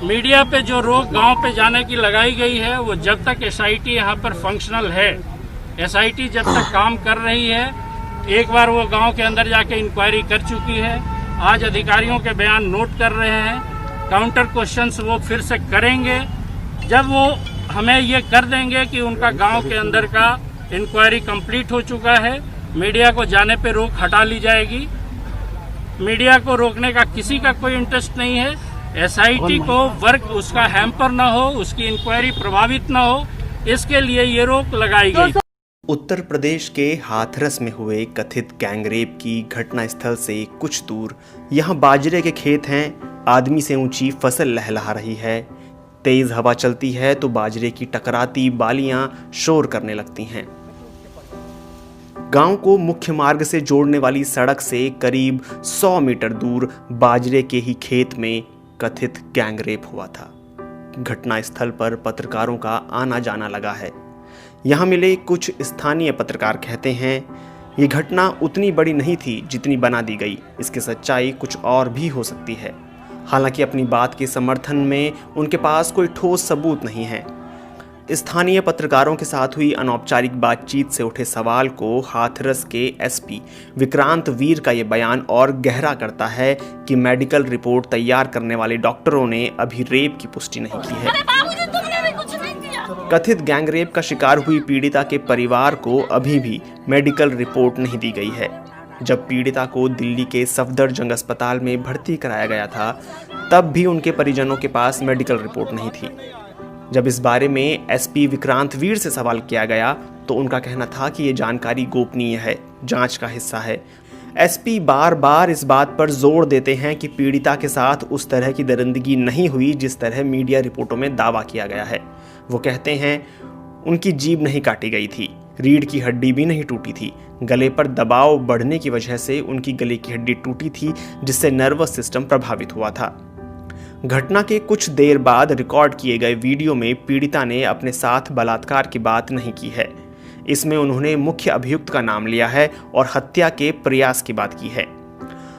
Media पे जो रोक गांव पे जाने की लगाई गई है, वो जब तक एसआईटी यहाँ पर फंक्शनल है, एसआईटी जब तक काम कर रही है, एक बार वो गांव के अंदर जाके इंक्वायरी कर चुकी है। आज अधिकारियों के बयान नोट कर रहे हैं, काउंटर क्वेश्चंस वो फिर से करेंगे। जब वो हमें ये कर देंगे कि उनका गांव के अंदर का इंक्वायरी कंप्लीट हो चुका है, मीडिया को जाने पे रोक हटा ली जाएगी। मीडिया को रोकने का किसी का कोई इंटरेस्ट नहीं है। एसआईटी को वर्क उसका हैम्पर न हो, उसकी इंक्वायरी प्रभावित न हो, इसके लिए ये रोक लगाई गई। उत्तर प्रदेश के हाथरस में हुए कथित गैंगरेप की घटना स्थल से कुछ दूर यहाँ बाजरे के खेत हैं। आदमी से ऊंची फसल लहलहा रही है। तेज हवा चलती है तो बाजरे की टकराती बालियां शोर करने लगती हैं। गांव को मुख्य मार्ग से जोड़ने वाली सड़क से करीब 100 मीटर दूर बाजरे के ही खेत में कथित गैंगरेप हुआ था। घटना स्थल पर पत्रकारों का आना जाना लगा है। यहाँ मिले कुछ स्थानीय पत्रकार कहते हैं ये घटना उतनी बड़ी नहीं थी जितनी बना दी गई। इसकी सच्चाई कुछ और भी हो सकती है। हालांकि अपनी बात के समर्थन में उनके पास कोई ठोस सबूत नहीं है। स्थानीय पत्रकारों के साथ हुई अनौपचारिक बातचीत से उठे सवाल को हाथरस के एसपी विक्रांत वीर का ये बयान और गहरा करता है कि मेडिकल रिपोर्ट तैयार करने वाले डॉक्टरों ने अभी रेप की पुष्टि नहीं की है। कथित गैंगरेप का शिकार हुई पीड़िता के परिवार को अभी भी मेडिकल रिपोर्ट नहीं दी गई है। जब पीड़िता को दिल्ली के सफदरजंग अस्पताल में भर्ती कराया गया था, तब भी उनके परिजनों के पास मेडिकल रिपोर्ट नहीं थी। जब इस बारे में एसपी विक्रांत वीर से सवाल किया गया तो उनका कहना था कि ये जानकारी गोपनीय है, जांच का हिस्सा है। एसपी बार बार इस बात पर जोर देते हैं कि पीड़िता के साथ उस तरह की दरिंदगी नहीं हुई जिस तरह मीडिया रिपोर्टों में दावा किया गया है। वो कहते हैं उनकी जीभ नहीं काटी गई थी, रीढ़ की हड्डी भी नहीं टूटी थी। गले पर दबाव बढ़ने की वजह से उनकी गले की हड्डी टूटी थी, जिससे नर्वस सिस्टम प्रभावित हुआ था। घटना के कुछ देर बाद रिकॉर्ड किए गए वीडियो में पीड़िता ने अपने साथ बलात्कार की बात नहीं की है। इसमें उन्होंने मुख्य अभियुक्त का नाम लिया है और हत्या के प्रयास की बात की है।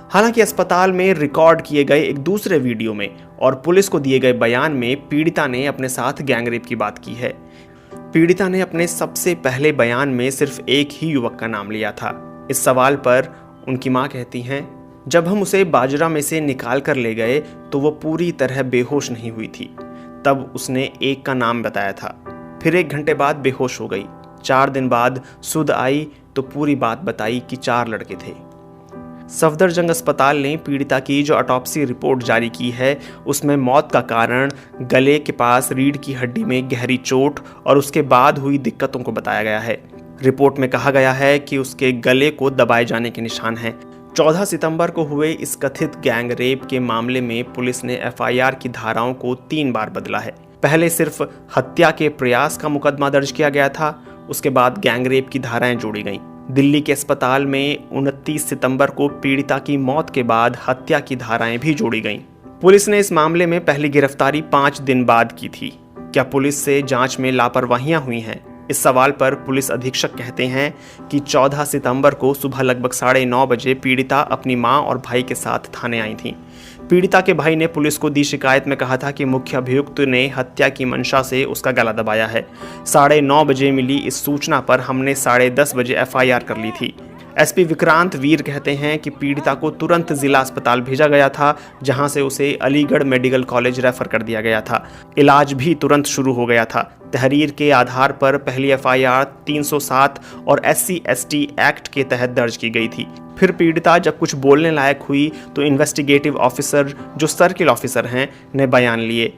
हालांकि अस्पताल में रिकॉर्ड किए गए एक दूसरे वीडियो में और पुलिस को दिए गए बयान में पीड़िता ने अपने साथ गैंगरेप की बात की है। पीड़िता ने अपने सबसे पहले बयान में सिर्फ एक ही युवक का नाम लिया था। इस सवाल पर उनकी मां कहती हैं, जब हम उसे बाजरा में से निकाल कर ले गए तो वो पूरी तरह बेहोश नहीं हुई थी। तब उसने एक का नाम बताया था। फिर 1 घंटे बाद बेहोश हो गई। 4 दिन बाद सुध आई तो पूरी बात बताई कि 4 लड़के थे। सफदरजंग अस्पताल ने पीड़िता की जो ऑटोप्सी रिपोर्ट जारी की है, उसमें मौत का कारण गले के पास रीढ़ की हड्डी में गहरी चोट और उसके बाद हुई दिक्कतों को बताया गया है। रिपोर्ट में कहा गया है कि उसके गले को दबाए जाने के निशान हैं। 14 सितंबर को हुए इस कथित गैंग रेप के मामले में पुलिस ने एफआईआर की धाराओं को 3 बार बदला है। पहले सिर्फ हत्या के प्रयास का मुकदमा दर्ज किया गया था, उसके बाद गैंग रेप की धाराएं जोड़ी गईं। दिल्ली के अस्पताल में 29 सितंबर को पीड़िता की मौत के बाद हत्या की धाराएं भी जोड़ी गईं। पुलिस ने इस मामले में पहली गिरफ्तारी 5 दिन बाद की थी। क्या पुलिस से जांच में लापरवाहियां हुई हैं? इस सवाल पर पुलिस अधीक्षक कहते हैं कि 14 सितंबर को सुबह लगभग 9:30 बजे पीड़िता अपनी मां और भाई के साथ थाने आई थी। पीड़िता के भाई ने पुलिस को दी शिकायत में कहा था कि मुख्य अभियुक्त ने हत्या की मंशा से उसका गला दबाया है। 9:30 बजे मिली इस सूचना पर हमने 10:30 बजे एफआईआर कर ली थी। एसपी विक्रांत वीर कहते हैं कि पीड़िता को तुरंत जिला अस्पताल भेजा गया था, जहां से उसे अलीगढ़ मेडिकल कॉलेज रेफर कर दिया गया था। इलाज भी तुरंत शुरू हो गया था। तहरीर के आधार पर पहली एफआईआर 307 और SC/ST एक्ट के तहत दर्ज की गई थी। फिर पीड़िता जब कुछ बोलने लायक हुई तो इन्वेस्टिगेटिव ऑफिसर, जो सर्किल ऑफिसर हैं, ने बयान लिए।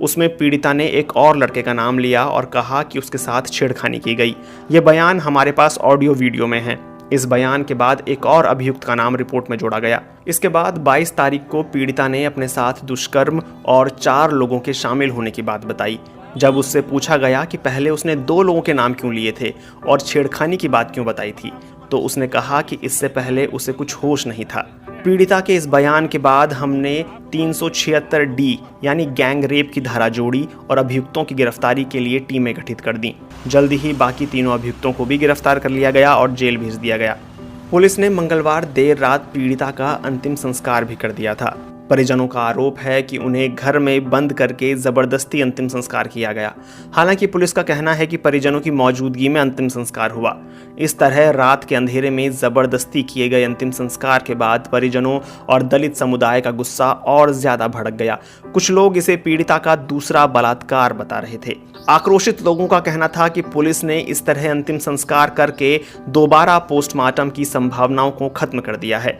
उसमें पीड़िता ने एक और लड़के का नाम लिया और कहा कि उसके साथ छेड़खानी की गई। ये बयान हमारे पास ऑडियो वीडियो में है। इस बयान के बाद एक और अभियुक्त का नाम रिपोर्ट में जोड़ा गया। इसके बाद 22 तारीख को पीड़िता ने अपने साथ दुष्कर्म और 4 लोगों के शामिल होने की बात बताई। जब उससे पूछा गया कि पहले उसने 2 लोगों के नाम क्यों लिए थे और छेड़खानी की बात क्यों बताई थी, तो उसने कहा कि इससे पहले उसे कुछ होश नहीं था। पीड़िता के इस बयान के बाद हमने 376D यानी गैंग रेप की धारा जोड़ी और अभियुक्तों की गिरफ्तारी के लिए टीमें गठित कर दी। जल्द ही बाकी तीनों अभियुक्तों को भी गिरफ्तार कर लिया गया और जेल भेज दिया गया। पुलिस ने मंगलवार देर रात पीड़िता का अंतिम संस्कार भी कर दिया था। परिजनों का आरोप है कि उन्हें घर में बंद करके जबरदस्ती अंतिम संस्कार किया गया। हालांकि पुलिस का कहना है कि परिजनों की मौजूदगी में अंतिम संस्कार हुआ। इस तरह रात के अंधेरे में जबरदस्ती किए गए अंतिम संस्कार के बाद परिजनों और दलित समुदाय का गुस्सा और ज्यादा भड़क गया। कुछ लोग इसे पीड़िता का दूसरा बलात्कार बता रहे थे। आक्रोशित लोगों का कहना था कि पुलिस ने इस तरह अंतिम संस्कार करके दोबारा पोस्टमार्टम की संभावनाओं को खत्म कर दिया है।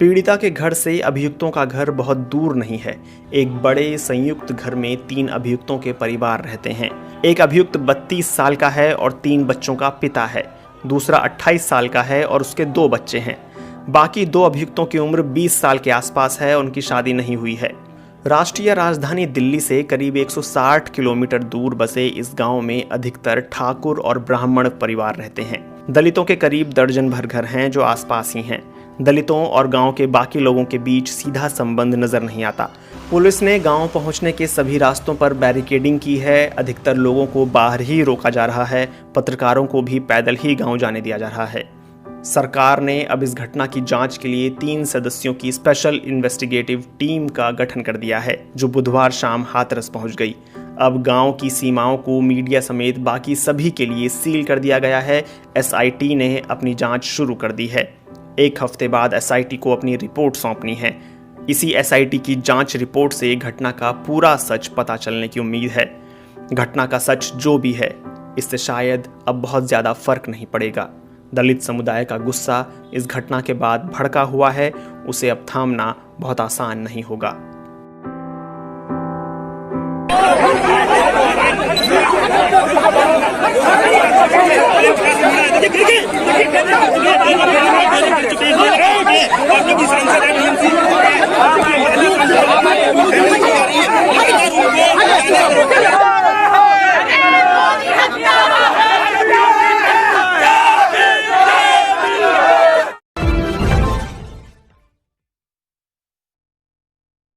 पीड़िता के घर से अभियुक्तों का घर बहुत दूर नहीं है। एक बड़े संयुक्त घर में 3 अभियुक्तों के परिवार रहते हैं। एक अभियुक्त 32 साल का है और 3 बच्चों का पिता है। दूसरा 28 साल का है और उसके 2 बच्चे हैं। बाकी 2 अभियुक्तों की उम्र 20 साल के आसपास है। उनकी शादी नहीं हुई है। राष्ट्रीय राजधानी दिल्ली से करीब 160 किलोमीटर दूर बसे इस गांव में अधिकतर ठाकुर और ब्राह्मण परिवार रहते हैं। दलितों के करीब दर्जन भर घर हैं जो आसपास ही हैं। दलितों और गांव के बाकी लोगों के बीच सीधा संबंध नजर नहीं आता। पुलिस ने गांव पहुंचने के सभी रास्तों पर बैरिकेडिंग की है। अधिकतर लोगों को बाहर ही रोका जा रहा है। पत्रकारों को भी पैदल ही गांव जाने दिया जा रहा है। सरकार ने अब इस घटना की जांच के लिए 3 सदस्यों की स्पेशल इन्वेस्टिगेटिव टीम का गठन कर दिया है, जो बुधवार शाम हाथरस पहुंच गई। अब गांव की सीमाओं को मीडिया समेत बाकी सभी के लिए सील कर दिया गया है। एसआईटी ने अपनी जांच शुरू कर दी है। 1 हफ्ते बाद एसआईटी को अपनी रिपोर्ट सौंपनी है। इसी एसआईटी की जांच रिपोर्ट से घटना का पूरा सच पता चलने की उम्मीद है। घटना का सच जो भी है, इससे शायद अब बहुत ज़्यादा फर्क नहीं पड़ेगा। दलित समुदाय का गुस्सा इस घटना के बाद भड़का हुआ है। उसे अब थामना बहुत आसान नहीं होगा। आप लोग